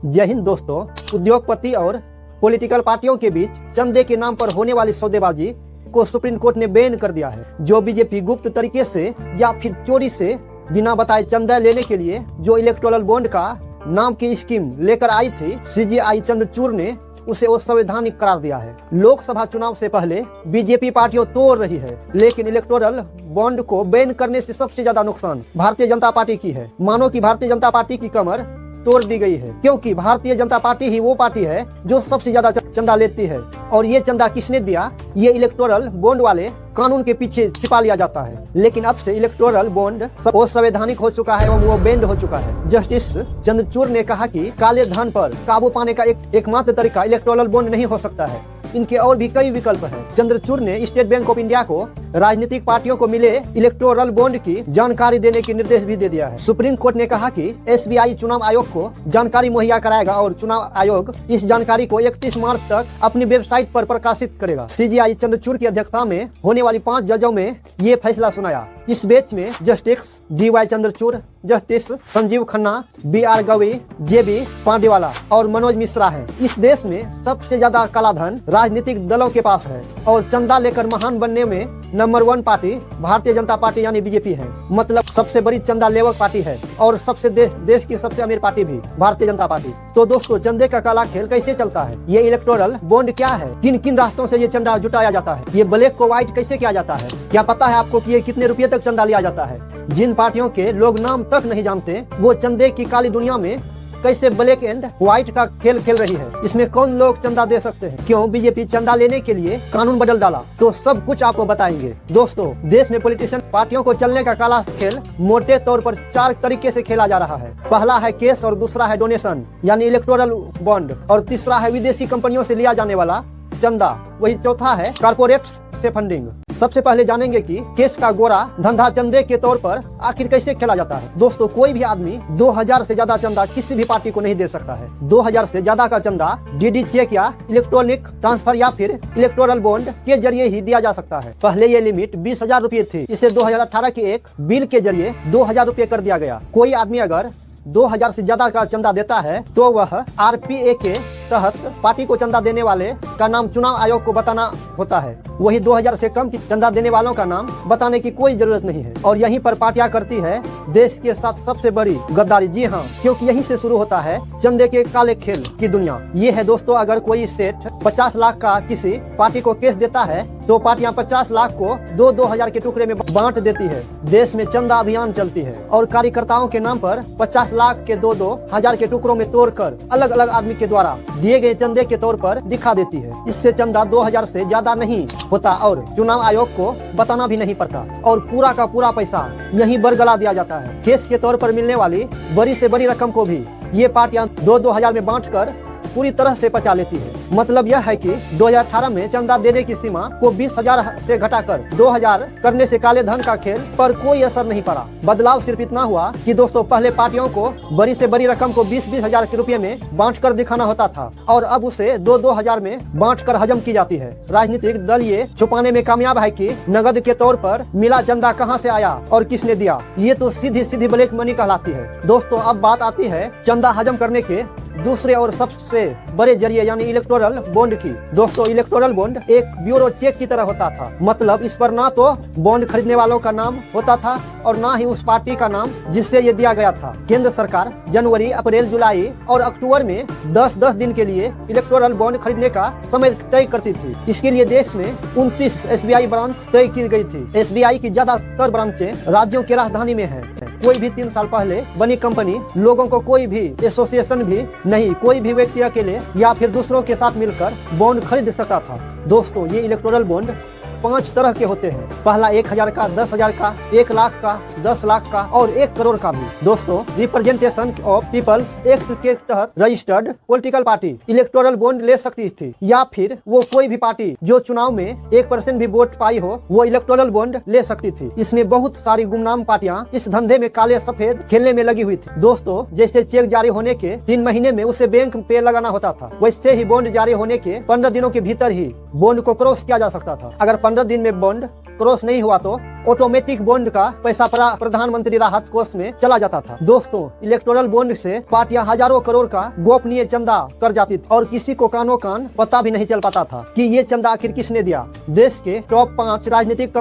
जय हिंद दोस्तों। उद्योगपति और पॉलिटिकल पार्टियों के बीच चंदे के नाम पर होने वाली सौदेबाजी को सुप्रीम कोर्ट ने बैन कर दिया है। जो बीजेपी गुप्त तरीके से या फिर चोरी से बिना बताए चंदा लेने के लिए जो इलेक्टोरल बॉन्ड का नाम की स्कीम लेकर आई थी, सीजीआई चंद्रचूड़ ने उसे असंवैधानिक करार दिया है। लोकसभा चुनाव से पहले बीजेपी पार्टियों तोड़ रही है, लेकिन इलेक्टोरल बॉन्ड को बैन करने से सबसे ज्यादा नुकसान भारतीय जनता पार्टी की है। मानो कि भारतीय जनता पार्टी की कमर तोड़ दी गई है, क्योंकि भारतीय जनता पार्टी ही वो पार्टी है जो सबसे ज्यादा चंदा लेती है। और ये चंदा किसने दिया, ये इलेक्टोरल बॉन्ड वाले कानून के पीछे छिपा लिया जाता है। लेकिन अब से इलेक्टोरल बॉन्ड असंवैधानिक हो चुका है और वो बैन हो चुका है। जस्टिस चंद्रचूड़ ने कहा कि काले धन पर काबू पाने का एकमात्र तरीका इलेक्टोरल बॉन्ड नहीं हो सकता है, इनके और भी कई विकल्प हैं। चंद्रचूड़ ने स्टेट बैंक ऑफ इंडिया को राजनीतिक पार्टियों को मिले इलेक्टोरल बॉन्ड की जानकारी देने के निर्देश भी दे दिया है। सुप्रीम कोर्ट ने कहा कि एसबीआई चुनाव आयोग को जानकारी मुहैया कराएगा और चुनाव आयोग इस जानकारी को 31 मार्च तक अपनी वेबसाइट पर प्रकाशित करेगा। सीजीआई चंद्रचूड़ की अध्यक्षता में होने वाली 5 जजों में ये फैसला सुनाया। इस बेंच में justice DY Chandrachud, justice Sanjiv Khanna, BR Gavai, JB Pardiwala और मनोज मिश्रा है। इस देश में सबसे ज्यादा कालाधन राजनीतिक दलों के पास है और चंदा लेकर महान बनने में number 1 party Bharatiya Janata party यानी बीजेपी है। मतलब सबसे बड़ी चंदा लेवक पार्टी है और सबसे देश की सबसे अमीर पार्टी भी भारतीय जनता पार्टी। तो दोस्तों, चंदे का काला खेल कैसे चलता है, ये इलेक्टोरल बॉन्ड क्या है, किन किन रास्तों से ये चंदा जुटाया जाता है, ये ब्लैक को व्हाइट कैसे किया जाता है, क्या पता है आपको कि ये कितने रुपए तक चंदा लिया जाता है। जिन पार्टियों के लोग नाम तक नहीं जानते, वो चंदे की काली दुनिया में कैसे ब्लैक एंड व्हाइट का खेल खेल रही है। इसमें कौन लोग चंदा दे सकते हैं, क्यों बीजेपी चंदा लेने के लिए कानून बदल डाला, तो सब कुछ आपको बताएंगे। दोस्तों, देश में पॉलिटिशियन पार्टियों को चलने का काला खेल मोटे तौर पर 4 तरीके से खेला जा रहा है। पहला है केस और दूसरा है डोनेशन यानी इलेक्टोरल बॉन्ड और तीसरा है विदेशी कंपनियों से लिया जाने वाला चंदा, वही चौथा है कारपोरेट्स से फंडिंग। सबसे पहले जानेंगे कि केस का गोरा धंधा चंदे के तौर पर आखिर कैसे खेला जाता है। दोस्तों, कोई भी आदमी 2000 से ज्यादा चंदा किसी भी पार्टी को नहीं दे सकता है। 2000 से ज्यादा का चंदा डीडी चेक या इलेक्ट्रॉनिक ट्रांसफर या फिर इलेक्टोरल बॉन्ड के जरिए ही दिया जा सकता है। पहले ये लिमिट 20,000 रुपए थी, इसे 2018 के एक बिल के जरिए 2000 रुपए कर दिया गया। कोई आदमी अगर 2000 से ज्यादा का चंदा देता है तो वह आरपीए के तहत पार्टी को चंदा देने वाले का नाम चुनाव आयोग को बताना होता है। वही 2000 से कम की चंदा देने वालों का नाम बताने की कोई जरूरत नहीं है। और यहीं पर पार्टियां करती है देश के साथ सबसे बड़ी गद्दारी। जी हाँ, क्योंकि यहीं से शुरू होता है चंदे के काले खेल की दुनिया। ये है दोस्तों, अगर कोई सेठ 50 लाख का किसी पार्टी को केस देता है तो पार्टियां 50 लाख को 2-2 हजार के टुकड़े में बांट देती है। देश में चंदा अभियान चलती है और कार्यकर्ताओं के नाम पर 50 लाख के 2-2 हजार के टुकड़ों में तोड़कर अलग अलग आदमी के द्वारा दिए गए चंदे के तौर पर दिखा देती है। इससे चंदा 2000 से ज्यादा नहीं होता और चुनाव आयोग को बताना भी नहीं पड़ता और पूरा का पूरा पैसा यहीं बरगला दिया जाता है। केस के तौर पर मिलने वाली बड़ी से बड़ी रकम को भी ये पार्टियां 2-2 हजार में बांटकर पूरी तरह से पचा लेती है। मतलब यह है कि 2018 में चंदा देने की सीमा को 20,000 से घटाकर 2,000 करने से काले धन का खेल पर कोई असर नहीं पड़ा। बदलाव सिर्फ इतना हुआ कि दोस्तों, पहले पार्टियों को बड़ी से बड़ी रकम को 20-20 हजार के रुपए में बांट कर दिखाना होता था और अब उसे 2-2 हजार में बांट कर हजम की जाती है। राजनीतिक दल ये छुपाने में कामयाब है कि नगद के तौर पर मिला चंदा कहां से आया और किसने दिया। ये तो सीधी सीधी ब्लैक मनी कहलाती है। दोस्तों, अब बात आती है चंदा हजम करने के दूसरे और सबसे बड़े जरिए यानी इलेक्टोरल बॉन्ड की। दोस्तों, इलेक्टोरल बॉन्ड एक ब्यूरो चेक की तरह होता था। मतलब इस पर ना तो बॉन्ड खरीदने वालों का नाम होता था और ना ही उस पार्टी का नाम जिससे ये दिया गया था। केंद्र सरकार जनवरी, अप्रैल, जुलाई और अक्टूबर में 10-10 दिन के लिए इलेक्टोरल बॉन्ड खरीदने का समय तय करती थी। इसके लिए देश में 29 एसबीआई ब्रांच तय की गई थी। एसबीआई की ज्यादातर ब्रांचें राज्यों की राजधानी में है। कोई भी 3 साल पहले बनी कंपनी लोगों को कोई भी एसोसिएशन भी नहीं, कोई भी व्यक्ति अकेले या फिर दूसरों के साथ मिलकर बॉन्ड खरीद सकता था। दोस्तों, ये इलेक्टोरल बॉन्ड 5 तरह के होते हैं। पहला 1000 का, 10,000 का, 1 लाख का, 10 लाख का और 1 करोड़ का भी। दोस्तों, रिप्रेजेंटेशन ऑफ पीपल्स एक्ट के तहत registered political party electoral bond ले सकती थी या फिर वो कोई भी पार्टी जो चुनाव में 1% भी वोट पाई हो वो इलेक्टोरल बॉन्ड ले सकती थी। इसमें बहुत सारी गुमनाम पार्टियां इस धंधे में काले सफेद खेलने में लगी हुई थी। दोस्तों, जैसे चेक जारी होने के 3 महीने में उसे बैंक पे लगाना होता था, वैसे ही बॉन्ड जारी होने के 15 दिनों के भीतर ही बॉन्ड को क्रॉस किया जा सकता था। अगर 15 दिन में बॉन्ड क्रॉस नहीं हुआ तो ऑटोमेटिक बॉन्ड का पैसा प्रधानमंत्री राहत कोष में चला जाता था। दोस्तों, इलेक्टोरल बॉन्ड से पार्टियां हजारों करोड़ का गोपनीय चंदा कर जाती थी और किसी को कानो कान पता भी नहीं चल पाता था कि ये चंदा आखिर किसने दिया। देश के टॉप 5 राजनीतिक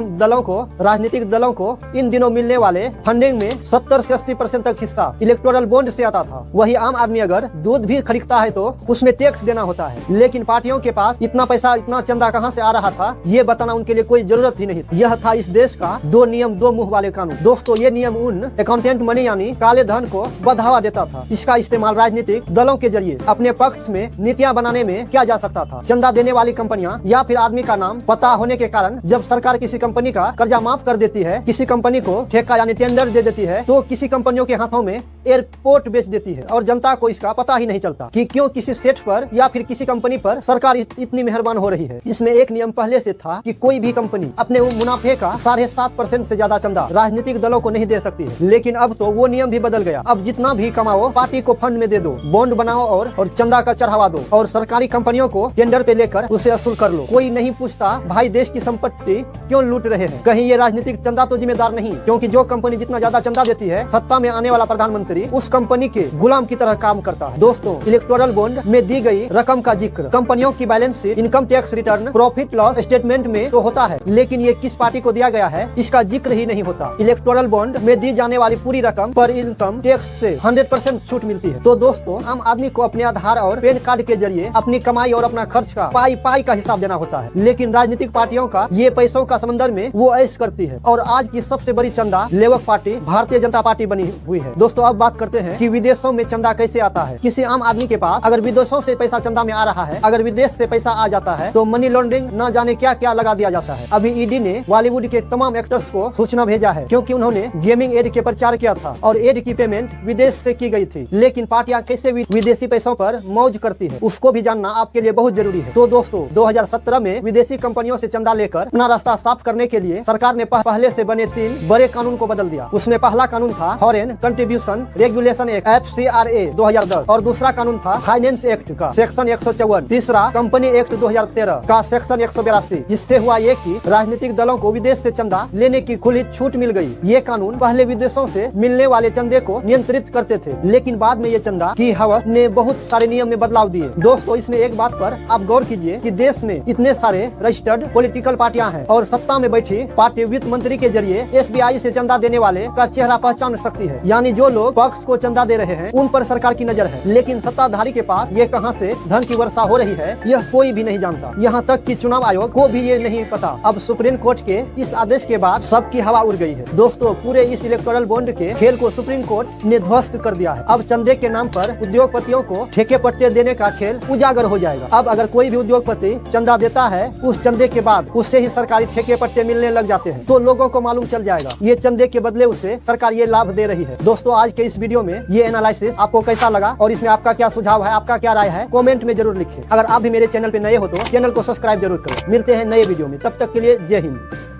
दलों को इन दिनों मिलने वाले फंडिंग में 70 से 80% तक हिस्सा इलेक्टोरल बॉन्ड से आता था। वही आम आदमी अगर दूध भी खरीदता है तो उसमें टैक्स देना होता है, लेकिन पार्टियों के पास इतना पैसा, इतना चंदा कहां से आ रहा था ये बताना उनके लिए कोई जरूरत ही नहीं। यह था इस देश का 2 नियम 2 मुंह वाले कानून। दोस्तों, ये नियम उन अकाउंटेंट मनी यानी काले धन को बढ़ावा देता था। इसका इस्तेमाल राजनीतिक दलों के जरिए अपने पक्ष में नीतियां बनाने में किया जा सकता था। चंदा देने वाली कंपनियां या फिर आदमी का नाम पता होने के कारण जब सरकार किसी कंपनी का कर्जा माफ कर देती है, किसी कंपनी को ठेका यानी टेंडर दे देती है, तो किसी कंपनियों के हाथों में एयरपोर्ट बेच देती है और जनता को इसका पता ही नहीं चलता कि क्यों किसी सेठ पर या फिर किसी कंपनी पर सरकार इतनी मेहरबान हो रही है। इसमें एक नियम पहले से था कि कोई भी कंपनी अपने मुनाफे का 7.5% से ज्यादा चंदा राजनीतिक दलों को नहीं दे सकती है। लेकिन अब तो वो नियम भी बदल गया। अब जितना भी कमाओ पार्टी को फंड में दे दो, बॉन्ड बनाओ और चंदा का चढ़ावा दो और सरकारी कंपनियों को टेंडर पे लेकर उसे वसूल कर लो। कोई नहीं पूछता भाई देश की संपत्ति क्यों लूट रहे हैं। कहीं ये राजनीतिक चंदा तो जिम्मेदार नहीं, क्योंकि जो कंपनी जितना ज्यादा चंदा देती है, सत्ता में आने वाला प्रधानमंत्री उस कंपनी के गुलाम की तरह काम करता है। दोस्तों, इलेक्टोरल बॉन्ड में दी गई रकम का जिक्र कंपनियों की balance sheet, income tax return, profit loss statement में तो होता है, लेकिन ये किस पार्टी को दिया गया है इसका जिक्र ही नहीं होता। इलेक्टोरल बॉन्ड में दी जाने वाली पूरी रकम पर इनकम टैक्स से 100% छूट मिलती है। तो दोस्तों, आम आदमी को अपने आधार और पैन कार्ड के जरिए अपनी कमाई और अपना खर्च का पाई का हिसाब देना होता है, लेकिन राजनीतिक पार्टियों का ये पैसों का समंदर में वो ऐश करती है और आज की सबसे बड़ी चंदा लेवक पार्टी भारतीय जनता पार्टी बनी हुई है। दोस्तों, अब बात करते हैं कि विदेशों में चंदा कैसे आता है। किसी आम आदमी के पास अगर विदेशों से पैसा चंदा में आ रहा है, अगर विदेश से पैसा आ जाता है तो मनी लॉन्ड्रिंग न जाने क्या क्या लगा दिया जाता है। अभी ईडी ने बॉलीवुड के तमाम एक्टर्स को सूचना भेजा है, क्योंकि उन्होंने गेमिंग एड के प्रचार किया था और एड की पेमेंट विदेश से की गई थी। लेकिन पार्टियां कैसे विदेशी पैसों पर मौज करती है उसको भी जानना आपके लिए बहुत जरूरी है। तो दोस्तों, 2017 में विदेशी कंपनियों से चंदा लेकर अपना रास्ता साफ करने के लिए सरकार ने पहले से बने 3 बड़े कानून को बदल दिया। उसमें पहला कानून था foreign contribution regulation act FCRA 2010 और दूसरा कानून था फाइनेंस एक्ट का सेक्शन 154, तीसरा कंपनी एक्ट 2013 का सेक्शन 182। इससे हुआ ये कि राजनीतिक दलों को विदेश से चंदा लेने की खुली छूट मिल गई। ये कानून पहले विदेशों से मिलने वाले चंदे को नियंत्रित करते थे, लेकिन बाद में ये चंदा की हवस ने बहुत सारे नियम में बदलाव दिए। दोस्तों, इसमें एक बात पर आप गौर कीजिए कि देश में इतने सारे रजिस्टर्ड पॉलिटिकल पार्टियां हैं और सत्ता में बैठी पार्टी वित्त मंत्री के जरिए SBI से चंदा देने वाले का चेहरा पहचान सकती है। यानी जो लोग पक्ष को चंदा दे रहे हैं उन पर सरकार की नजर है, लेकिन सत्ताधारी के पास ये कहां से धन की वर्षा हो रही है यह कोई भी नहीं जानता। यहाँ तक कि चुनाव आयोग को भी ये नहीं पता। अब सुप्रीम कोर्ट के इस आदेश के बाद सबकी हवा उड़ गई है। दोस्तों, पूरे इस इलेक्टोरल बॉन्ड के खेल को सुप्रीम कोर्ट ने ध्वस्त कर दिया है। अब चंदे के नाम पर उद्योगपतियों को ठेके पट्टे देने का खेल उजागर हो जाएगा। अब अगर कोई भी उद्योगपति चंदा देता है, उस चंदे के बाद उससे ही सरकारी ठेके पट्टे मिलने लग जाते हैं, तो लोगों को मालूम चल जाएगा ये चंदे के बदले उसे सरकार ये लाभ दे रही है। दोस्तों, आज के इस वीडियो में ये एनालिसिस आपको कैसा लगा और इसमें आपका क्या सुझाव है, आपका क्या राय है, कमेंट में जरूर लिखिए। अगर आप भी मेरे चैनल पे नए हो तो चैनल को सब्सक्राइब जरूर करें। मिलते हैं नए वीडियो में, तब तक के लिए जय हिंद।